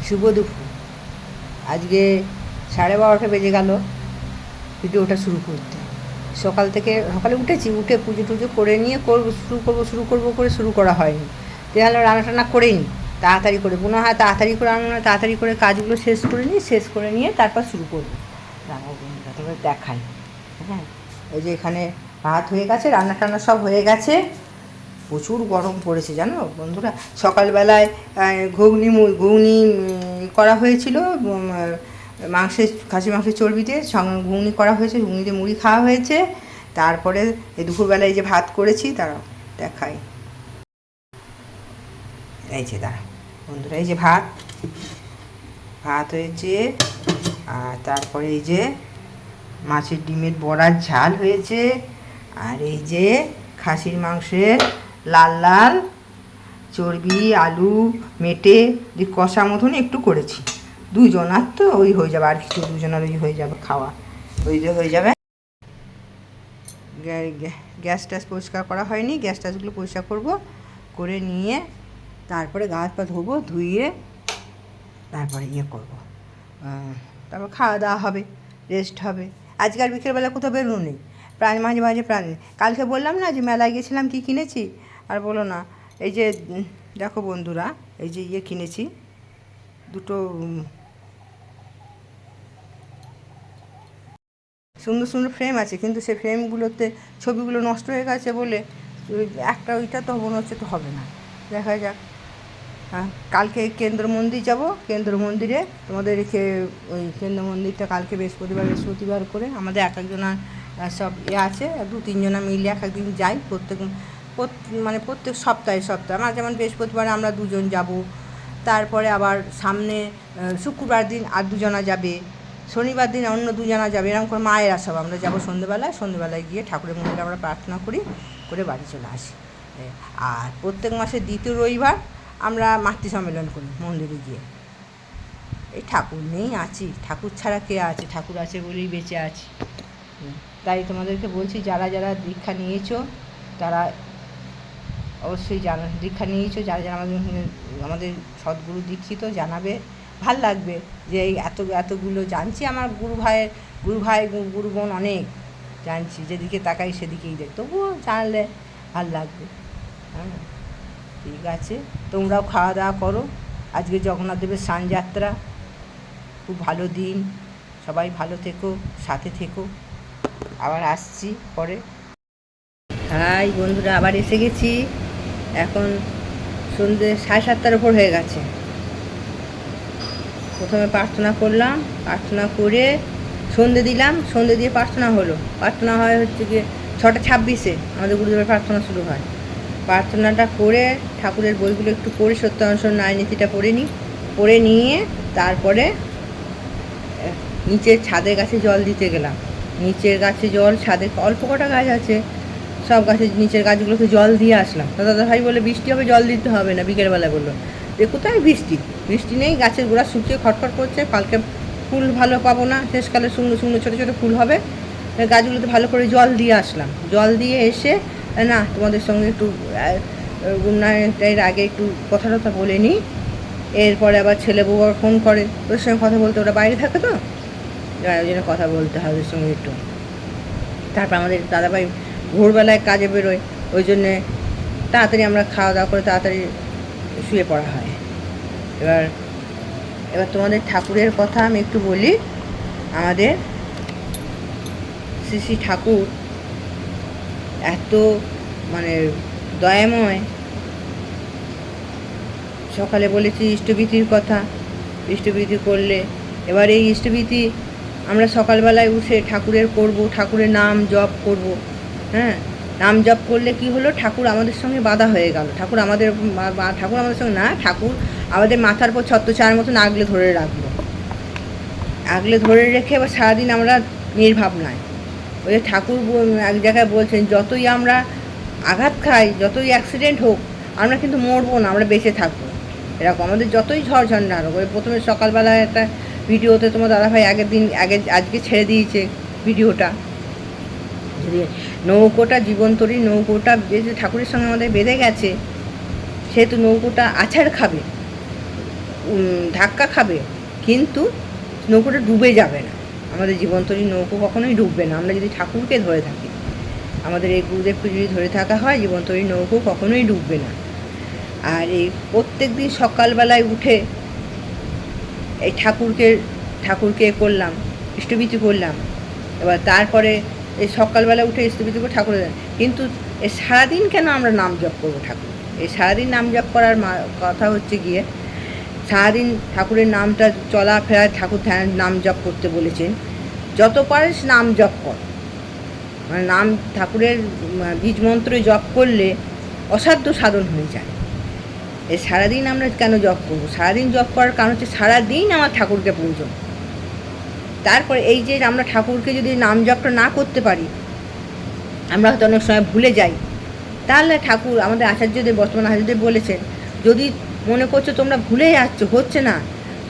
শুভ দুপুর। আজকে 12:30 বেজে গেল ভিডিওটা শুরু করতে। সকালে উঠেছি, উঠে পুজো টুজো করে নিয়ে শুরু করবো করে শুরু করা হয়নি। তাহলে রান্না টান্না করেই নি, তাড়াতাড়ি করে মনে হয় তাড়াতাড়ি করে তাড়াতাড়ি করে কাজগুলো শেষ করে নিয়ে তারপর শুরু করবো রান্না। তারপরে দেখাই। হ্যাঁ, এই যে এখানে ভাত হয়ে গেছে, রান্না টান্না সব হয়ে গেছে। প্রচুর গরম পড়েছে জানো বন্ধুরা। সকালবেলায় ঘুগনি করা হয়েছিল, খাসি মাংসের চর্বি দিয়ে ঘুগনি করা হয়েছে, ঘুগনিতে মুড়ি খাওয়া হয়েছে। তারপরে এই দুপুরবেলায় যে ভাত করেছি তারা দেখাই। এই যে দাঁড়া বন্ধুরা, এই যে ভাত হয়েছে। আর তারপরে এই যে মাছের ডিমের বড়ার ঝাল হয়েছে। আর এই যে খাসির মাংসের লাল চর্বি আলু মেটে দিয়ে কষা মতন একটু করেছি। দুজনার তো ওই হয়ে যাবে, আর কিছু দুজনার ওই হয়ে যাবে খাওয়া, ওই যে হয়ে যাবে। গ্যাস ট্যাস পরিষ্কার করা হয়নি, গ্যাস ট্যাসগুলো পরিষ্কার করে নিয়ে তারপরে গা হাত পা ধোবো, ধুইয়ে তারপরে করবো। তারপর খাওয়া দাওয়া হবে, রেস্ট হবে। আজকে আর বিকেলবেলা কোথাও বেরোনো নেই, মাঝে প্রাণ। কালকে বললাম না যে মেলায় গেছিলাম, কী কিনেছি আর বলো না। এই যে দেখো বন্ধুরা, এই যে কিনেছি দুটো সুন্দর ফ্রেম আছে, কিন্তু সেই ফ্রেমগুলোতে ছবিগুলো নষ্ট হয়ে গেছে বলে একটা ওইটা তো মনে হচ্ছে তো হবে না, দেখা যাক। হ্যাঁ, কালকে কেন্দ্র মন্দির যাব, কেন্দ্র মন্দিরে তোমাদের রেখে ওই কেন্দ্র মন্দিরটা কালকে বৃহস্পতিবার করে আমাদের এক একজনা সব আছে, 2-3 জনা মিলে এক একদিন যাই। প্রত্যেক সপ্তাহে আমার যেমন বৃহস্পতিবারে আমরা 2 জন যাব, তারপরে আবার সামনে শুক্রবার দিন আর 2 জনা যাবে, শনিবার দিন অন্য 2 জনা যাবে, এরকম করে মায়েরা সব আমরা যাবো। সন্ধ্যেবেলায় গিয়ে ঠাকুরের মন্দিরে আমরা প্রার্থনা করে বাড়ি চলে আসি। আর প্রত্যেক মাসের 2য় রবিবার আমরা মাতৃ সম্মেলন করি মন্দিরে গিয়ে। এই ঠাকুর নেই আছি, ঠাকুর ছাড়া কে আছে? ঠাকুর আছে বলেই বেঁচে আছি। তাই তোমাদেরকে বলছি, যারা দীক্ষা নিয়েছো তারা অবশ্যই দীক্ষা নিয়েছো, যারা আমাদের সদ্গুরু দীক্ষিত, জানাবে। ভাল লাগবে যে এই এতগুলো জানছি, আমার গুরু বোন অনেক জানছি, যেদিকে তাকাই সেদিকেই দেখ, তবুও জানলে ভাল লাগবে। হ্যাঁ, ঠিক আছে, তোমরাও খাওয়া দাওয়া করো। আজকে জগন্নাথ দেবের স্নানযাত্রা, খুব ভালো দিন, সবাই ভালো থেকো, সাথে থেকো। আবার আসছি পরে। হাই বন্ধুরা, আবার এসে গেছি। এখন সন্ধ্যে 7:30 উপর হয়ে গেছে। প্রথমে প্রার্থনা করলাম, প্রার্থনা করে সন্ধ্যে দিলাম, সন্ধ্যে দিয়ে প্রার্থনা হলো। প্রার্থনা হচ্ছে গিয়ে 6:26 আমাদের গুরুদেবের প্রার্থনা শুরু হয়। প্রার্থনাটা করে ঠাকুরের বইগুলো একটু পড়ে সত্যানুসরণ ন্যায়নীতিটা পড়ে নিয়ে তারপরে নিচের ছাদের গাছে জল দিতে গেলাম। নিচের গাছে জল, ছাদে অল্প কটা গাছ আছে, সব গাছের নিচের গাছগুলোকে জল দিয়ে আসলাম। দাদা ভাই বলে বৃষ্টি হবে, জল দিতে হবে না। বিকেলবেলা বললো যে কোথায় বৃষ্টি নেই, গাছের গোড়া শুকিয়ে খটখট করছে, কালকে ফুল ভালো পাবো না, শেষকালে শুকনো ছোটো ফুল হবে। গাছগুলোতে ভালো করে জল দিয়ে আসলাম। জল দিয়ে এসে না, তোমাদের সঙ্গে একটু উন্নয়নের আগে একটু কথা বলে নিই। এরপরে আবার ছেলে বউ ফোন করে, ওদের সঙ্গে কথা বলতে, ওরা বাইরে থাকে তো, ওই জন্য কথা বলতে হয় ওদের সঙ্গে একটু। তারপর আমাদের দাদাভাই ভোরবেলায় কাজে বেরোয়, ওই জন্যে তাড়াতাড়ি আমরা খাওয়া দাওয়া করে তাড়াতাড়ি শুয়ে পড়া হয়। এবার তোমাদের ঠাকুরের কথা আমি একটু বলি। আমাদের শ্রী ঠাকুর এত দয়াময়। সকালে বলেছি ইষ্টভীতির কথা, ইষ্টভীতি করলে এবার এই ইষ্টভীতি আমরা সকালবেলায় উঠে ঠাকুরের করব, ঠাকুরের নাম জপ করব। হ্যাঁ, নাম জপ করলে কি হলো, ঠাকুর আমাদের সঙ্গে বাধা হয়ে গেল। ঠাকুর আমাদের সঙ্গে না, ঠাকুর আমাদের মাথার উপর ছত্রছায়ার মতন আগলে ধরে রেখে এবার সারাদিন আমরা নির্ভাব নয়। ওই যে ঠাকুর এক জায়গায় বলছেন, যতই আমরা আঘাত খাই, যতই অ্যাক্সিডেন্ট হোক, আমরা কিন্তু মরবো না, আমরা বেঁচে থাকবো। এরকম আমাদের যতই ঝড় ঝঞ্ঝা হোক। ওই প্রথমে সকালবেলায় একটা ভিডিওতে তোমার দাদাভাই আজকে ছেড়ে দিয়েছে ভিডিওটা, যদি নৌকোটা জীবনতরী নৌকোটা যেহেতু ঠাকুরের সঙ্গে আমাদের বেঁধে গেছে, সেহেতু নৌকোটা আছাড় খাবে। ধাক্কা খাবে, কিন্তু নৌকোটা ডুবে যাবে না। আমাদের জীবনতরী নৌকো কখনোই ডুববে না আমরা যদি ঠাকুরকে ধরে থাকি। আমাদের এই গুরুদেবকে যদি ধরে থাকা হয়, জীবনতরী নৌকো কখনোই ডুববে না। আর এই প্রত্যেক দিন সকালবেলায় উঠে এই ঠাকুরকে করলাম, ইষ্টভীতি করলাম। এবার তারপরে এই সকালবেলা উঠে ইষ্টভীতি করে ঠাকুরের, কিন্তু এই সারাদিন কেন আমরা নাম জপ করবো ঠাকুর? এই সারাদিন নাম জপ করার কথা হচ্ছে গিয়ে, সারাদিন ঠাকুরের নামটা চলাফেরায় ঠাকুর নাম জপ করতে বলেছেন। যত পারিস নাম জপ কর, মানে নাম ঠাকুরের বীজ মন্ত্র জপ করলে অসাধ্য সাধন হয়ে যায়। এই সারাদিন আমরা কেন জপ করবো? সারাদিন জপ করার কারণ হচ্ছে সারাদিন আমার ঠাকুরকে প্রয়োজন। তারপরে এই যে আমরা ঠাকুরকে যদি নাম জপটা না করতে পারি, আমরা হয়তো অনেক সময় ভুলে যাই, তাহলে ঠাকুর আমাদের আচার্যদেব, বর্তমান আচার্যদেব বলেছেন, যদি মনে করছো তোমরা ভুলে যাচ্ছ, হচ্ছে না,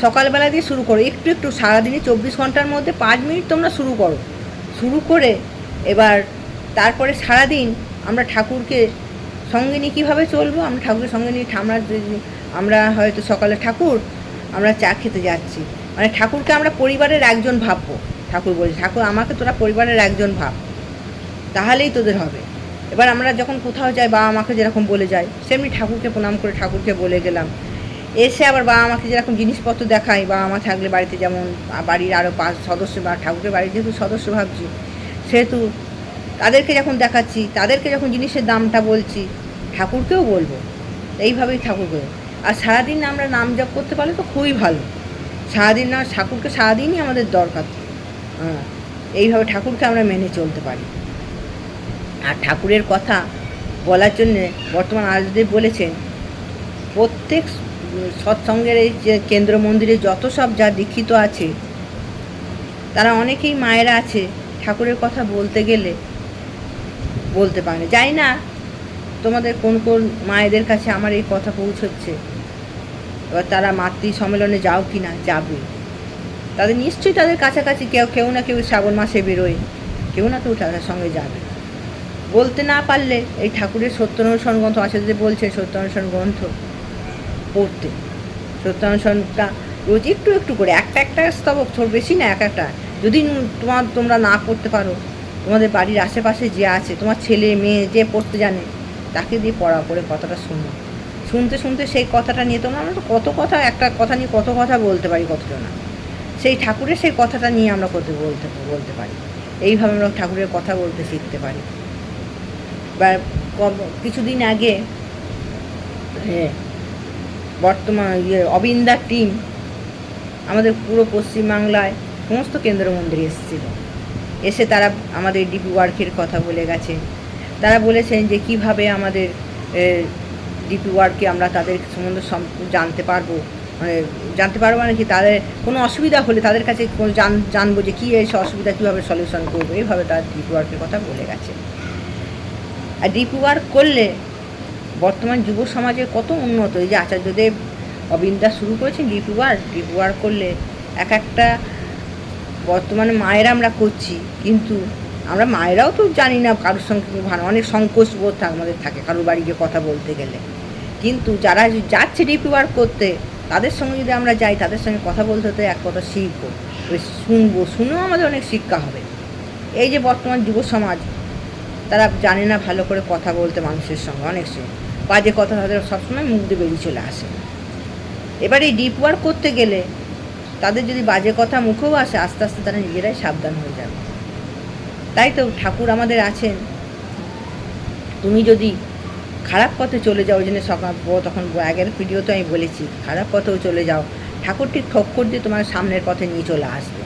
সকালবেলা দিয়ে শুরু করো, একটু একটু সারাদিনে 24 ঘন্টার মধ্যে 5 মিনিট তোমরা শুরু করে এবার তারপরে সারাদিন আমরা ঠাকুরকে সঙ্গে নিয়ে কীভাবে চলবো? আমরা ঠাকুরের সঙ্গে নিয়ে আমরা হয়তো সকালে আমরা চা খেতে যাচ্ছি, মানে ঠাকুরকে আমরা পরিবারের একজন ভাববো। ঠাকুর বলছে, ঠাকুর আমাকে তোরা পরিবারের একজন ভাব, তাহলেই তোদের হবে। এবার আমরা যখন কোথাও যাই, বাবা মাকে যেরকম বলে যাই, সেমনি ঠাকুরকে প্রণাম করে ঠাকুরকে বলে গেলাম। এসে আবার বাবা মাকে যেরকম জিনিসপত্র দেখাই, বাবা মা থাকলে বাড়িতে, যেমন বাড়ির আরও 5 সদস্য বা ঠাকুরের বাড়ির যেহেতু সদস্য ভাবছি, সেহেতু তাদেরকে যখন দেখাচ্ছি, তাদেরকে যখন জিনিসের দামটা বলছি, ঠাকুরকেও বলবো। এইভাবেই ঠাকুরকে। আর সারাদিন আমরা নাম জপ করতে পারলে তো খুবই ভালো। সারাদিন না, ঠাকুরকে সারাদিনই আমাদের দরকার। এইভাবে ঠাকুরকে আমরা মেনে চলতে পারি। আর ঠাকুরের কথা বলার জন্যে বর্তমান আচার্যদেব বলেছেন, প্রত্যেক সৎসঙ্গের এই যে কেন্দ্র মন্দিরে যত সব যা দীক্ষিত আছে, তারা অনেকেই মায়েরা আছে, ঠাকুরের কথা বলতে গেলে বলতে পারে। জানি না তোমাদের কোন কোন মায়েদের কাছে আমার এই কথা পৌঁছচ্ছে। এবার তারা মাতৃ সম্মেলনে যাও কি না, যাবে, তাদের নিশ্চয়ই তাদের কাছাকাছি কেউ না কেউ শ্রাবণ মাসে বেরোয়, কেউ না কেউ তাদের সঙ্গে যাবে। বলতে না পারলে এই ঠাকুরের সত্যানুসরণ গ্রন্থ, আচার্যদেব বলছেন সত্যানুসরণ গ্রন্থ পড়তে। সত্যানুসরণটা রোজ একটু একটু করে, একটা স্তবক, বেশি না, একটা। যদি তোমরা না পড়তে পারো, তোমাদের বাড়ির আশেপাশে যে আছে, তোমার ছেলে মেয়ে যে পড়তে জানে, তাকে দিয়ে পড়া করে কথাটা শুনতে সেই কথাটা নিয়ে আমরা তো কত কথা, একটা কথা নিয়ে কত কথা বলতে পারি, কতটা না, সেই ঠাকুরের সেই কথাটা নিয়ে আমরা বলতে পারি। এইভাবে আমরা ঠাকুরের কথা বলতে শিখতে পারি। বা কিছুদিন আগে বর্তমান অবিন্দার টিম আমাদের পুরো পশ্চিমবাংলায় সমস্ত কেন্দ্র মন্দিরে এসে তারা আমাদের ডিপি ওয়ার্কের কথা বলে গেছে। তারা বলেছেন যে কিভাবে আমাদের ডিপি ওয়ার্ককে আমরা তাদের সম্বন্ধে জানতে পারবো, মানে কি, তাদের কোনো অসুবিধা হলে তাদের কাছে জানবো যে কী এসে অসুবিধা, কীভাবে সলিউশন করবো, এইভাবে তার ডিপি ওয়ার্কের কথা বলে গেছে। আর ডিপি ওয়ার্ক করলে বর্তমান যুব সমাজের কত উন্নত। এই যে আচার্যদেব অবিন্দা শুরু করেছেন ডিপি ওয়ার্ক করলে একটা বর্তমানে মায়েরা আমরা করছি, কিন্তু আমরা মায়েরাও তো জানি না কারোর সঙ্গে অনেক সংকোচ বোধ আমাদের থাকে কারোর বাড়ি গিয়ে কথা বলতে গেলে। কিন্তু যারা যাচ্ছে ডিপি ওয়ার্ক করতে, তাদের সঙ্গে যদি আমরা যাই, তাদের সঙ্গে কথা বলতে হতে এক কথা শিখবো, শুনেও আমাদের অনেক শিক্ষা হবে। এই যে বর্তমান যুব সমাজ, তারা জানে না ভালো করে কথা বলতে মানুষের সঙ্গে, অনেক সময় বাজে কথা তাদের সবসময় মুখ দিয়ে বেরিয়ে চলে আসে। এবার এই ডিপ ওয়ার্ক করতে গেলে তাদের যদি বাজে কথা মুখেও আসে, আস্তে আস্তে তারা নিজেরাই সাবধান হয়ে যাবে। তাই তো ঠাকুর আমাদের আছেন, তুমি যদি খারাপ পথে চলে যাও, ওই জন্য তখন আগের ভিডিওতে আমি বলেছি, খারাপ পথেও চলে যাও, ঠাকুর ঠিক ঠক্কর দিয়ে তোমার সামনের পথে নিয়ে চলে আসবে।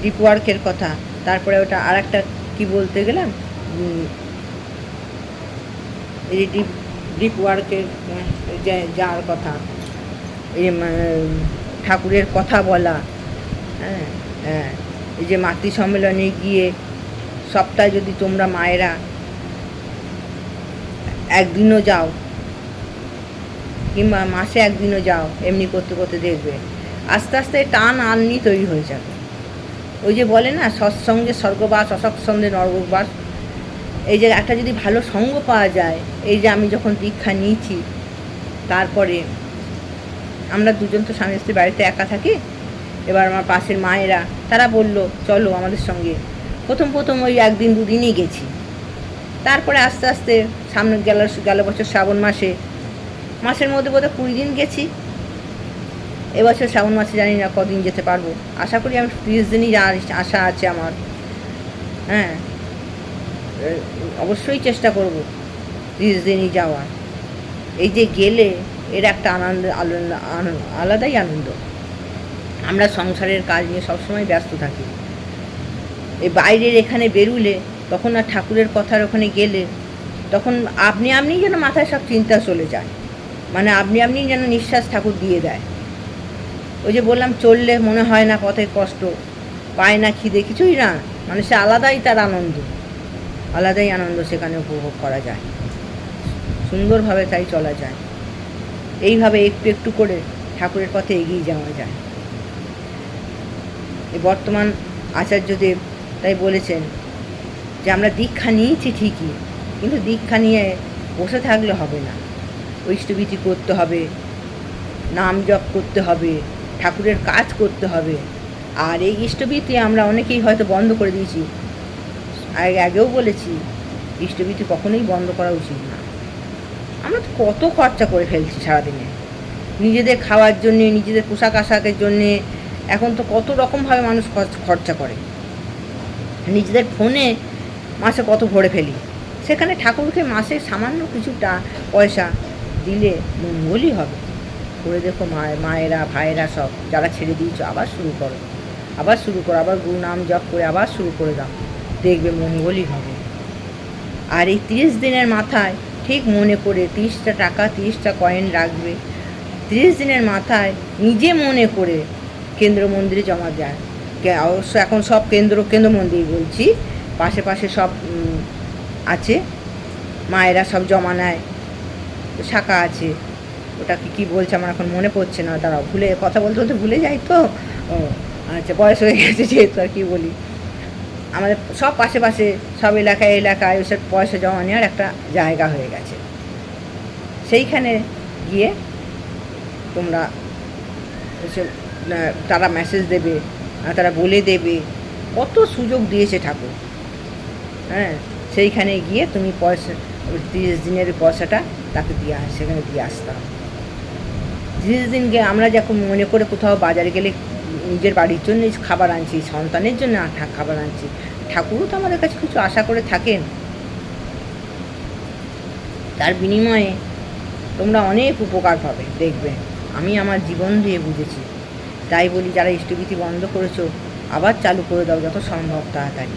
ডিপ ওয়ার্কের কথা, তারপরে ওটা আর একটা কী বলতে গেলাম, এই ডিপ ওয়ার্কের যাওয়ার কথা, এই ঠাকুরের কথা বলা, এই যে মাতৃ সম্মেলনে গিয়ে সপ্তাহে যদি তোমরা মায়েরা একদিনও যাও, কিংবা মাসে একদিনও যাও, এমনি করতে করতে দেখবে আস্তে আস্তে টান আননি তৈরি হয়ে যাবে। ওই যে বলে না, সৎসঙ্গে স্বর্গবাস, অসৎসঙ্গে নরকবাস। এই যে একটা যদি ভালো সঙ্গ পাওয়া যায়, এই যে আমি যখন দীক্ষা নিয়েছি, তারপরে আমরা দুজন তো স্বামী স্ত্রী বাড়িতে একা থাকি। এবার আমার পাশের মায়েরা তারা বলল চলো আমাদের সঙ্গে। প্রথম প্রথম ওই 1 দিন 2 দিনই গেছি। তারপরে আস্তে আস্তে সামনে গেল বছর শ্রাবণ মাসের মধ্যে বোধহয় 20 দিন গেছি। এবছর শ্রাবণ মাসে জানি না কদিন যেতে পারবো, আশা করি আমি 30 দিনই আশা আছে আমার। হ্যাঁ, অবশ্যই চেষ্টা করব 30 দিনই যাওয়ার। এই যে গেলে এর একটা আলাদাই আনন্দ। আমরা সংসারের কাজ নিয়ে সবসময় ব্যস্ত থাকি। এই বাইরের এখানে বেরুলে তখন আর ঠাকুরের কথার ওখানে গেলে তখন আপনি যেন মাথায় সব চিন্তা চলে যায়, মানে আপনি যেন নিঃশ্বাস ঠাকুর দিয়ে দেয়। ওই যে বললাম চললে মনে হয় না পথে কষ্ট, পায় না খিদে, কিছুই না, মানে সে আলাদাই তার আলাদাই আনন্দ সেখানে উপভোগ করা যায়, সুন্দরভাবে তাই চলা যায়। এইভাবে একটু একটু করে ঠাকুরের পথে এগিয়ে যাওয়া যায়। এই বর্তমান আচার্যদেব তাই বলেছেন যে আমরা দীক্ষা নিয়েছি ঠিকই, কিন্তু দীক্ষা নিয়ে বসে থাকলে হবে না। ইষ্টভীতি করতে হবে, নাম জপ করতে হবে, ঠাকুরের কাজ করতে হবে। আর এই ইষ্টভীতি আমরা অনেকেই হয়তো বন্ধ করে দিয়েছি। আগেও বলেছি ইষ্টভীতি কখনোই বন্ধ করা উচিত না। আমরা তো কত খরচা করে ফেলছি সারাদিনে, নিজেদের খাওয়ার জন্যে, নিজেদের পোশাক আশাকের জন্যে। এখন তো কত রকমভাবে মানুষ খরচা করে, নিজেদের ফোনে মাসে কত ভরে ফেলি। সেখানে ঠাকুরকে মাসে সামান্য কিছুটা পয়সা দিলে মঙ্গলই হবে। করে দেখো মায়েরা ভাইয়েরা সব যারা ছেড়ে দিয়েছ আবার শুরু করো, আবার গুরু নাম জপ করে আবার শুরু করে দাও, দেখবে মঙ্গলই হবে। আর এই 30 দিনের মাথায় ঠিক মনে করে 30টা টাকা 30টা কয়েন রাখবে। 30 দিনের মাথায় নিজে মনে করে কেন্দ্র মন্দিরে জমা যায়। অবশ্য এখন সব কেন্দ্র মন্দির বলছি, পাশে সব আছে, মায়েরা সব জমা নেয়, শাখা আছে। ওটাকে কী বলছে আমার এখন মনে পড়ছে না, দাঁড়াও, কথা বলতে ভুলে যাই তো। ও আচ্ছা, বয়স হয়ে গেছে যেহেতু আর কি বলি। আমাদের সব পাশে সব এলাকায় ওইসব পয়সা জমা নেওয়ার একটা জায়গা হয়ে গেছে। সেইখানে গিয়ে তোমরা তারা মেসেজ দেবে, তারা বলে দেবে, কত সুযোগ দিয়েছে ঠাকুর। হ্যাঁ, সেইখানে গিয়ে তুমি পয়সা 30 দিনের পয়সাটা তাকে সেখানে দিয়ে আসতাম। 30 দিনকে আমরা যখন মনে করে কোথাও বাজারে গেলে নিজের বাড়ির জন্য খাবার আনছি, সন্তানের জন্য খাবার আনছি, ঠাকুরও তো আমাদের কাছে কিছু আশা করে থাকেন। তার বিনিময়ে তোমরা অনেক উপকার পাবে, দেখবে। আমি আমার জীবন দিয়ে বুঝেছি। তাই বলি, যারা ইষ্টভীতি বন্ধ করেছো আবার চালু করে দাও যত সম্ভব তাড়াতাড়ি।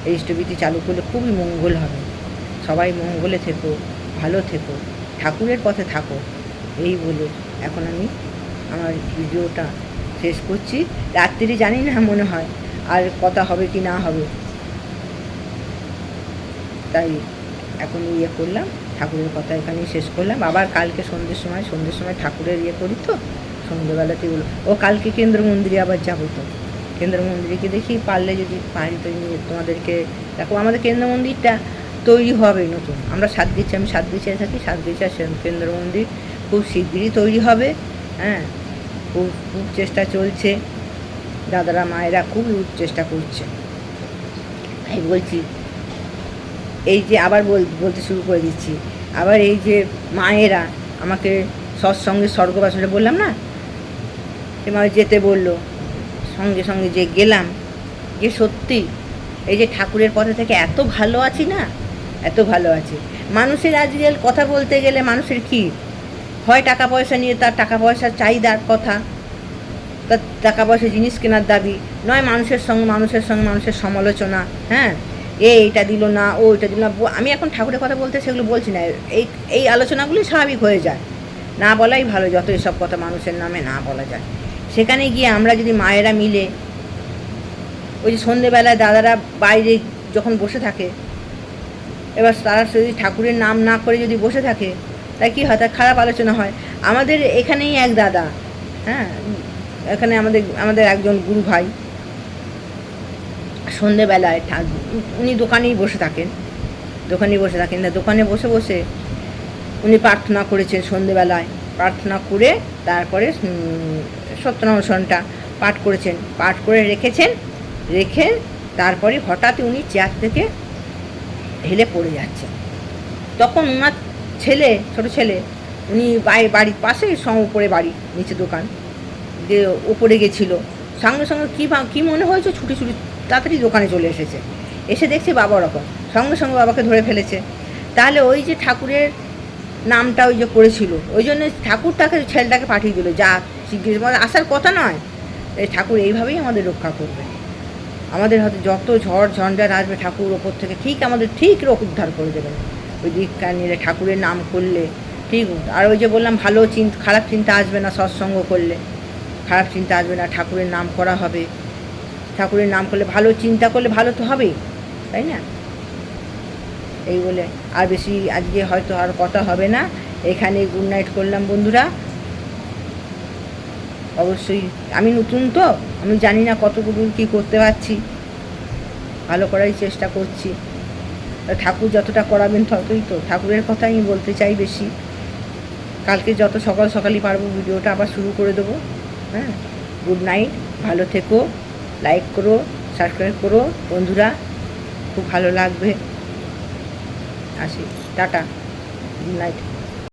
এই ইষ্টভীতি চালু করলে খুবই মঙ্গল হবে। সবাই মঙ্গলে থেকো, ভালো থেকো, ঠাকুরের পথে থাকো, এই বলে এখন আমি আমার ভিডিওটা শেষ করছি। রাত্রি জানি না, মনে হয় আর কথা হবে কি না হবে, তাই এখন করলাম, ঠাকুরের কথা এখানেই শেষ করলাম। আবার কালকে সন্ধ্যের সময় ঠাকুরের করি তো, সন্ধ্যেবেলাতেই কালকে কেন্দ্র মন্দিরে আবার যাবো। তো কেন্দ্র মন্দিরে দেখি, পারলে যদি পারি তো তোমাদেরকে দেখো। আমাদের কেন্দ্র মন্দিরটা তৈরি হবে নতুন, আমরা আমি সাতগিছায় থাকি। সাতগিছা কেন্দ্র মন্দির খুব শিগগিরই তৈরি হবে। হ্যাঁ, খুব চেষ্টা চলছে, দাদারা মায়েরা খুব চেষ্টা করছে। তাই বলছি, এই যে আবার বলতে শুরু করে দিচ্ছি, আবার এই যে মায়েরা আমাকে সৎসঙ্গে স্বর্গবাসনে বললাম না, তোমার যেতে বললো, সঙ্গে যে গেলাম, যে সত্যি এই যে ঠাকুরের পথে থেকে এত ভালো আছি না, এত ভালো আছি। মানুষের আজকাল কথা বলতে গেলে মানুষের কি হয়, টাকা পয়সা নিয়ে তার টাকা পয়সার চাহিদার কথা, তার টাকা পয়সা জিনিস কেনার দাবি, নয় মানুষের সঙ্গে সমালোচনা। হ্যাঁ, এইটা দিল না, ওইটা দিল না। আমি এখন ঠাকুরের কথা বলতে সেগুলো বলছি না, এই আলোচনাগুলি স্বাভাবিক হয়ে যায়, না বলাই ভালো। যত এসব কথা মানুষের নামে না বলা যায়। সেখানে গিয়ে আমরা যদি মায়েরা মিলে, ওই যে সন্ধেবেলায় দাদারা বাইরে যখন বসে থাকে, এবার তারা যদি ঠাকুরের নাম না করে যদি বসে থাকে, তাই কী হয়, তার খারাপ আলোচনা হয়। আমাদের এখানেই এক দাদা, হ্যাঁ, এখানে আমাদের একজন গুরু ভাই, সন্ধেবেলায় উনি দোকানে বসে থাকেন, দোকানে বসে উনি প্রার্থনা করেছেন সন্ধেবেলায়, প্রার্থনা করে তারপরে সত্যনারায়ণটা পাঠ করেছেন, পাঠ করে রেখেছেন, রেখে তারপরে হঠাৎ উনি চেয়ার থেকে হেলে পড়ে যাচ্ছেন। তখন ওনার ছেলে, ছোটো ছেলে, উনি বাড়ির পাশে উপরে বাড়ি, নিচে দোকান, যে ওপরে গেছিলো, সঙ্গে সঙ্গে কী মনে হয়েছে ছুটি তাড়াতাড়ি দোকানে চলে এসেছে, এসে দেখছে বাবা ওরকম, সঙ্গে সঙ্গে বাবাকে ধরে ফেলেছে। তাহলে ওই যে ঠাকুরের নামটা ওই যে করেছিল, ওই জন্য ঠাকুরটাকে ছেলেটাকে পাঠিয়ে দিল, যা শিগগির আসার কথা নয়। এই ঠাকুর এইভাবেই আমাদের রক্ষা করবে। আমাদের হয়তো যত ঝড় ঝঞ্ঝাট আসবে, ঠাকুর ওপর থেকে ঠিক আমাদের ঠিক উদ্ধার করে দেবেন। ওই দীক্ষা নিলে, ঠাকুরের নাম করলে ঠিক। আর ওই যে বললাম ভালো খারাপ চিন্তা আসবে না, সৎসঙ্গ করলে খারাপ চিন্তা আসবে না, ঠাকুরের নাম করা হবে। ঠাকুরের নাম করলে, ভালো চিন্তা করলে ভালো তো হবেই, তাই না? এই বলে আর বেশি আজকে হয়তো আর কথা হবে না, এখানে গুড নাইট করলাম বন্ধুরা। অবশ্যই আমি নতুন তো, আমি জানি না কতটুকু কী করতে পারছি, ভালো করারই চেষ্টা করছি। ঠাকুর যতটা করাবেন ততই তো, ঠাকুরের কথা আমি বলতে চাই বেশি। কালকে যত সকালই পারবো ভিডিওটা আবার শুরু করে দেবো। হ্যাঁ, গুড নাইট, ভালো থেকো, লাইক করো, সাবস্ক্রাইব করো বন্ধুরা, খুব ভালো লাগবে। আসি, টাটা, গুড নাইট।